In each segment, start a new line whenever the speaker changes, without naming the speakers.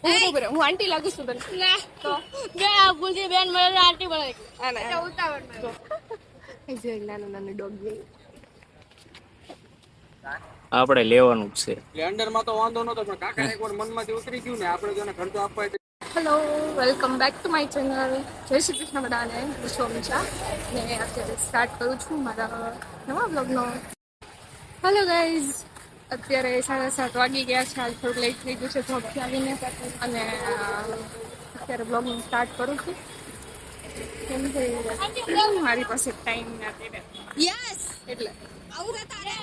બરોબર હું આંટી લાગુ છું તને
ના
તો
બે ભૂલથી બેન મને આંટી બોલાવી
આના
ઉતાવળ
જોઈ નાનું નાનું ડોગ
આપણે લેવાનું જ છે.
લેન્ડર માં તો વાંધો નતો પણ કાકા એકવાર મનમાંથી ઉતરી ગયું ને આપણે જેને ખર્ચો આપવા
hello welcome back to my channel જય શ્રી કૃષ્ણ બધાને હું છું અમીષા ને અત્યારે સ્ટાર્ટ કરું છું મારા નવા બ્લોગનો. હેલો ગાઈઝ, અત્યારે 7:30 વાગી ગયા છે. આજ થોડુંક લેટ થઈ ગયું છે જોબથી આવીને અને અત્યારે બ્લોગનું સ્ટાર્ટ કરું છું કેમ કે મારી પાસે ટાઈમ નથી
યસ
એટલે
આવું તો તારે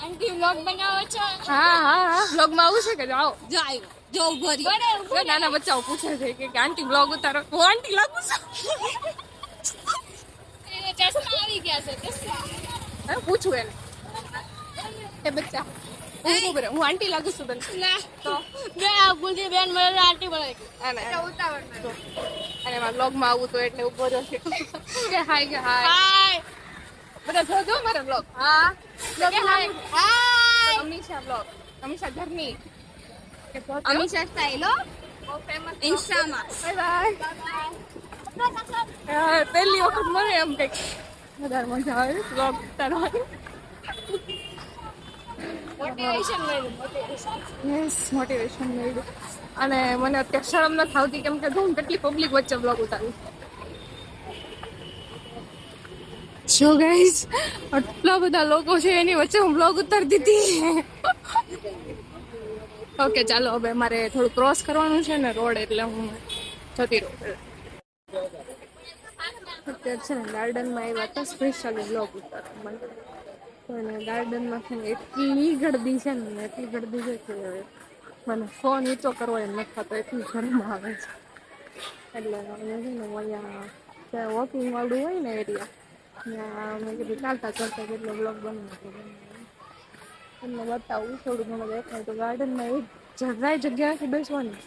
આંટી વ્લોગ બનાવો છો?
હા બ્લોગમાં આવું છે કે જાઓ
જો આવ્યો જો ઉભો રહ્યો
નાના બચ્ચાઓ પૂછે છે કે આંટી બ્લોગ ઉતારો હું આંટી લાગુ છું
એને ચશ્મા આવી ગયા છે ચશ્મા
હા પૂછું એને એ બચ્ચા હું આંટી લાગુ છું તને
ના
તો
બે ભૂલથી બેન મને આંટી બોલાવી
આના
ઉતાવળ
અને એમાં બ્લોગમાં આવું તો એટલે ઉભો રહ્યો છે કે હાય
હાય
બધા જોજો મારા બ્લોગ
હા
કે હાય
હાય
અમીષા બ્લોગ અમીષા ઘરની
અમીષા સ્ટાઈલ હો
બહુ ફેમસ
ઇન્સ્ટામાં
બાય બાય પહેલી વખત મને એમ કંઈક વધારે મજા આવે બ્લોગ ઉતારવાની.
મોટિવેશન મળ્યું મોટિવેશન
યસ મોટિવેશન મળ્યું અને મને અત્યારે શરમ નથી આવતી કેમ કે હું કેટલી પબ્લિક વચ્ચે બ્લોગ ઉતારું જો ગાઈઝ આટલા બધા લોકો છે એની વચ્ચે હું બ્લોગ ઉતારતી હતી. ઓકે ચાલો હવે મારે થોડું ક્રોસ કરવાનું છે ને રોડ એટલે હું જતી રહું. અત્યારે છે ને ગાર્ડનમાં આવ્યા હતા સ્પેશિયલી બ્લોગ ઉતારવા માટે અને ગાર્ડનમાં છે ને એટલી ગળદી છે ને એટલી ગળદી છે કે મને ફોન ઊંચો કરવો એમ નથી થતો એટલી શરમ આવે છે. એટલે અહીંયા છે ને અહીંયા ત્યાં વોકિંગ વાળું હોય ને એરિયા ત્યાં મેં કીધું ચાલતા કેટલો બ્લોગ બનાવતો તમને બતાવું થોડું ઘણું દેખાય તો ગાર્ડનમાં એક જરાય જગ્યાએથી બેસવાની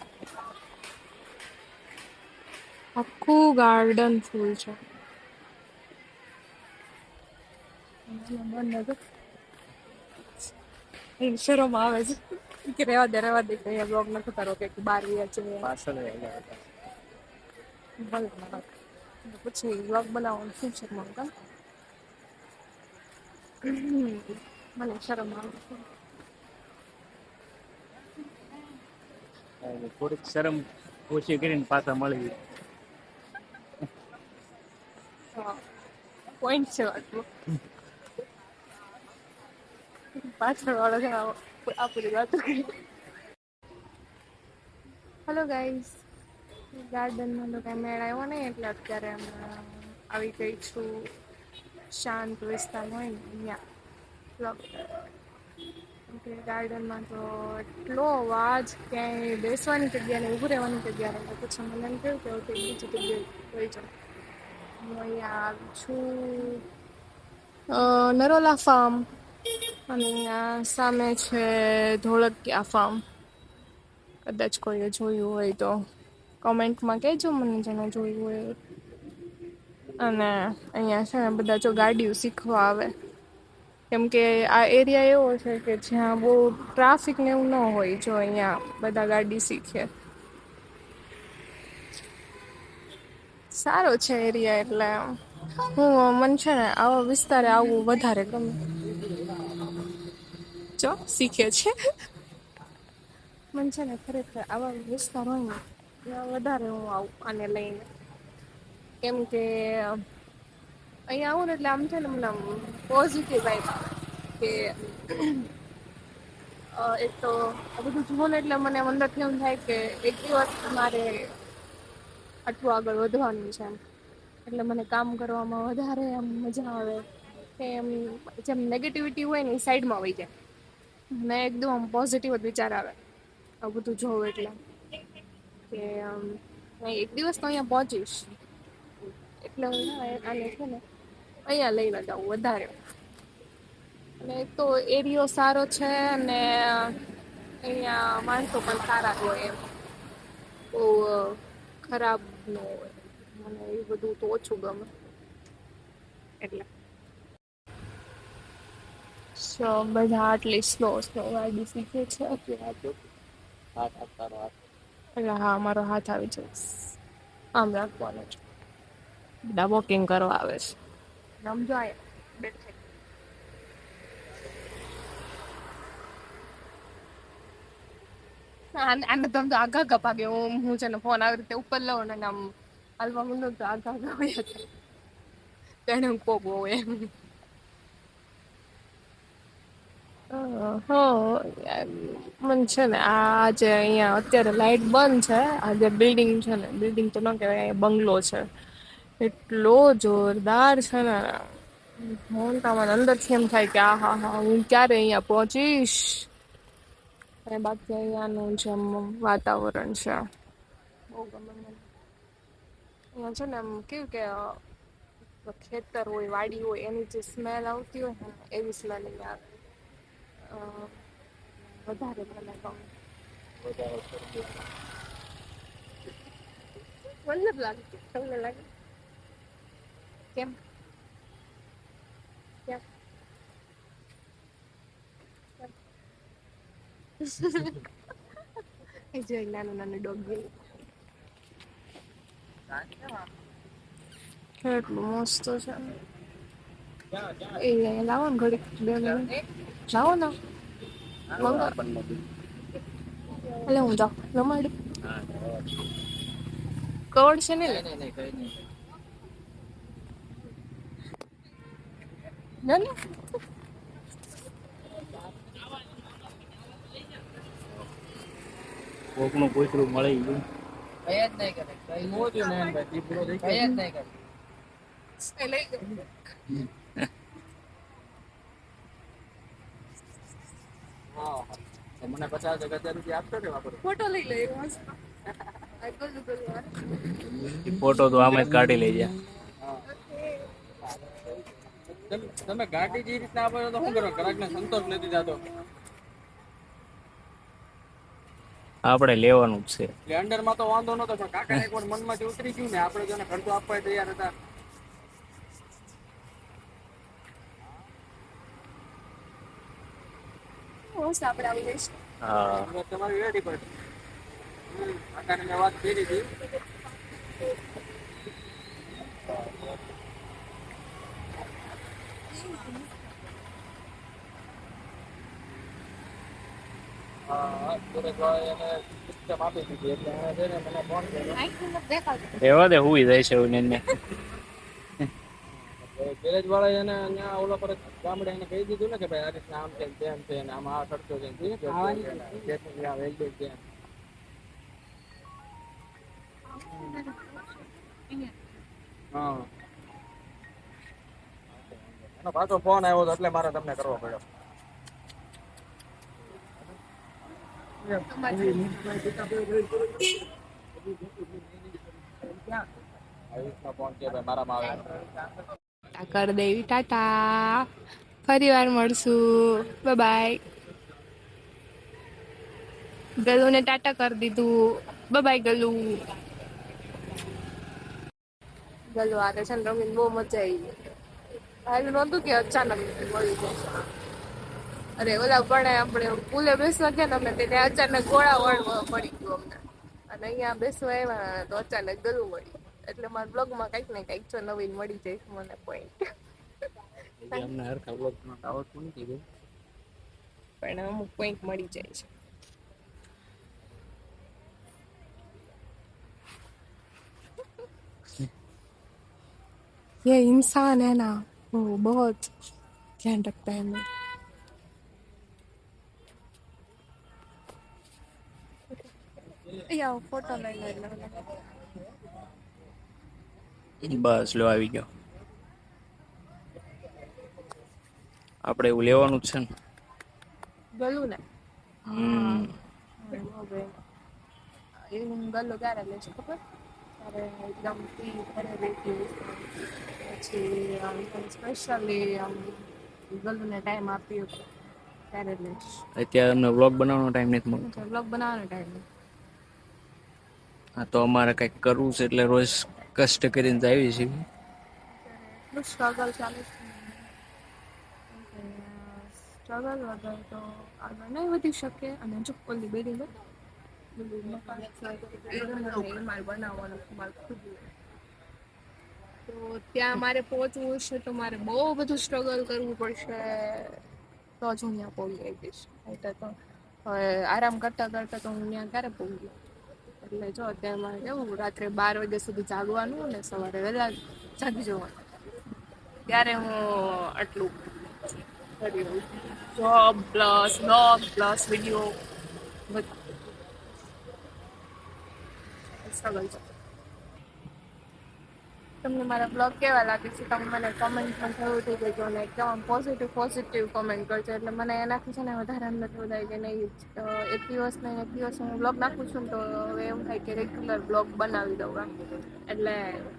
આખું ગાર્ડન ફૂલ છે. શરમ આવે છે કે રેવા દે કે અહીંયા બ્લોગ નથી તારો કે બાર રહ્યા છે
પાછળ
ભલે પછી બ્લોગ બનાવવાનું શું છે મને મને શરમ આવે
થોડીક શરમ ઓછી કરીને પાછા મળી.
પોઈન્ટ છે આટલું પાછળ વાળો છે આપણી વાતો કરી. હેલો ગાઈઝ, ગાર્ડનમાં તો કાંઈ મેળ આવ્યો નહીં એટલે અત્યારે અમે આવી ગઈ છું શાંત વિસ્તાર હોય ને અહીંયા ગાર્ડનમાં તો એટલો અવાજ ક્યાંય બેસવાની જગ્યા ને ઊભું રહેવાની જગ્યા રહે પછી મને એમ કહ્યું કે બીજી જગ્યાએ લઈ જાઉં. હું અહીંયા આવી છું નરોલા ફાર્મ અને અહીંયા સામે છે ધોળકિયા ફાર્મ. કદાચ કોઈએ જોયું હોય તો કોમેન્ટમાં કહેજો મને જેને જોયું હોય. અને અહીંયા છે ને બધા જો ગાડીઓ શીખવા આવે કેમ કે આ એરિયા એવો છે કે જ્યાં બહુ ટ્રાફિક ને એવું ન હોય જો અહીંયા બધા ગાડી શીખે. સારો છે એરિયા એટલે મને છે ને આવા વિસ્તારે આવવું વધારે ગમે. જો શીખે છે મને છે ને ખરેખર આવા વિસ્તાર હોય ને ત્યાં વધારે હું આવું આને લઈને કેમ કે અહીંયા આવું ને એટલે આમ છે ને મને આમ પોઝિટિવ વાઇબ કે એક તો આ બધું જુઓ ને એટલે મને અંદરથી એમ થાય કે એક દિવસ મારે આટલું આગળ વધવાનું છે એટલે મને કામ કરવામાં વધારે આમ મજા આવે કે એમ જેમ નેગેટિવિટી હોય ને એ સાઈડમાં વહી જાય ને એકદમ આમ પોઝિટિવ જ વિચાર આવે આ બધું જોઉં એટલે કે એક દિવસ તો અહીંયા પહોંચીશ એટલે હું આને છે ને અહીંયા લઈને જાઉં વધારે. અને એક તો એરિયો સારો છે અને અહીંયા માણસો પણ સારા હોય એમ બહુ ખરાબ ન હોય મને એ બધું તો ઓછું ગમે એટલે બધા આટલી સ્લો ગાડી શીખે છે અત્યારે એટલે હા મારો હાથ આવી જાય આમ રાખવાનો છે બધા વોકિંગ કરવા આવે છે સમજો આને તમે તો આગા આગા ભાગે હું છે ને ફોન આવી રીતે ઉપર લઉં ને આમ હાલવા માંડું તો આગા આગા હોય તેને હું કોક હોય એમ મને છે ને આ જે અહીંયા અત્યારે લાઈટ બંધ છે આ જે બિલ્ડિંગ છે ને બિલ્ડિંગ તો ન કહેવાય અહીંયા બંગલો છે એટલો જોરદાર છે ને હું તમારા અંદરથી એમ થાય કે આ હા હા હું ક્યારે અહીંયા પહોંચીશ અને બાકી અહીંયાનું જે વાતાવરણ છે બહુ ગમે મને અહીંયા છે ને એમ કેવું કે ખેતર હોય વાડી હોય એની જે સ્મેલ આવતી હોય ને એવી સ્મેલ અહીંયા આવે વધારે મને ગમે મને નથી લાગતું તમને લાગે કેમ કેમ એ જો નાનું નાનું ડોગ કેટલું મસ્ત છે એ લાવો ને ઘડી 2 મિનિટ લાવો ને એટલે હું જાઉં રમાડી કવડ છે ને ના ના
કોકનું કૂતરું મળી ગયું
એ લઈ ગયો
મને 50,000 રૂપિયા આપશો કે વાપરો?
ફોટો લઈ લે મસ્ત ગલું ગલું
ફોટો તો આમે જ કાઢી લેજે
તમે ગાડી જે રીતના આપો છો તો શું કરો ગ્રાહકને સંતોષ નથી થતો
આપણે લેવાનું જ છે
સ્પ્લેન્ડર માં તો વાંધો નતો પણ કાકા એકવાર મનમાંથી ઉતરી ગયું ને આપણે જેને ખર્ચો આપવા તૈયાર હતા
મસ્ત આપણે આવી જઈશું
હા
હવે તમારી રેડી પર કાકાને મેં વાત કરી હતી હા સુરેશભાઈ એને સિસ્ટમ આપી દીધી એટલે એને છે ને મને ફોન કર્યો
રેવા દે હુઈ જાય છે ને
ગેરેજ વાળા એને અહીંયા ઓલા પર ગામડે એને કહી દીધું ને કે ભાઈ આ રીતના આમ છે તેમ છે ને આમાં આ ખર્ચો છે હા એનો પાછો ફોન આવ્યો હતો એટલે મારે તમને કરવો પડ્યો ફોન કે ભાઈ મારામાં આવે
કર દેવી ટાટા ફરી વાર મળશું બાય બાય ગલુને ટાટા કરી દીધું બાય બાય ગલુ ગલુ આરે છે ને રમીને બહુ મજા આવી હાલ નતું કે અચાનક મળી જાય અરે ઓલા પણ આપણે પુલે બેસવા ગયા ને અમે તેને અચાનક ગોળા વળવા મળી ગયું અમને અને અહીંયા બેસવા આવ્યા તો અચાનક ગલું મળી એટલે મારા બ્લોગમાં કંઈક ને કંઈક જો નવીન મળી જાય મને પોઈન્ટ
અમને હરખા બ્લોગમાં આવડતું નથી ગયું
પણ અમુક પોઈન્ટ મળી જાય છે ये इंसान है ना वो बहुत ध्यान रखता है मेरा फोटो
બસ લો આવી ગયો આપણે એવું લેવાનું જ છે ને
ગલું ને ગલું ક્યારે લેશે ખબર ત્યારે એકદમ ફ્રી ત્યારે બેઠી પછી સ્પેશિયલી ગલુને ટાઈમ આપ્યો ત્યારે લઈશ
અત્યારે અમને વ્લોગ બનાવવાનો ટાઈમ નથી મળતો
બ્લોગ બનાવવાનો ટાઈમ
હા તો અમારે કંઈક કરવું છે એટલે રોજ કષ્ટ કરીને જ આવી છીએ
એટલું સ્ટ્રગલ ચાલે છે સ્ટ્રગલ વગર તો આગળ નહીં વધી શકે અને જો ઓલી બેરી બધું મકાન છે એ મારે બનાવવાનું છે મારે ખુદ. તો ત્યાં મારે પહોંચવું છે તો મારે બહુ બધું સ્ટ્રગલ કરવું પડશે તો જ હું ત્યાં પહોંચી જઈશ. એટલે તો હવે આરામ કરતા કરતા તો હું ત્યાં ક્યારે પહોંચી. એટલે જો અત્યારે મારે કેવું રાત્રે 12 વાગ્યા સુધી જાગવાનું ને સવારે વહેલા જાગી જવાનું. ત્યારે હું આટલું કરી રહું છું. Job plus blog plus video બધું સ્ટ્રગલ છે. તમને મારા બ્લોગ કેવા લાગે છે તમે મને કમેન્ટમાં જરૂરથી કહેજો અને એકદમ પોઝિટિવ કમેન્ટ કરજો એટલે મને એનાથી છે ને વધારે અંદર થાય કે નહીં એક દિવસ હું બ્લોગ નાખું છું ને તો હવે એવું થાય કે રેગ્યુલર બ્લોગ બનાવી દઉં એમ. એટલે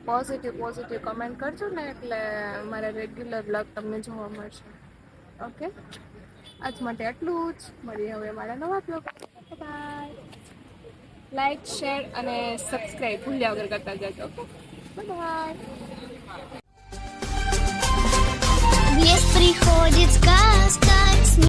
પોઝિટિવ કમેન્ટ કરજો ને એટલે મારા રેગ્યુલર બ્લોગ તમને જોવા મળશે. ઓકે, આજ માટે આટલું જ. મળીએ હવે મારા નવા બ્લોગ. બાય. લાઈક શેર અને સબસ્ક્રાઈબ ભૂલ્યા વગર કરતા જજો. Okay, by.
Весь приходит с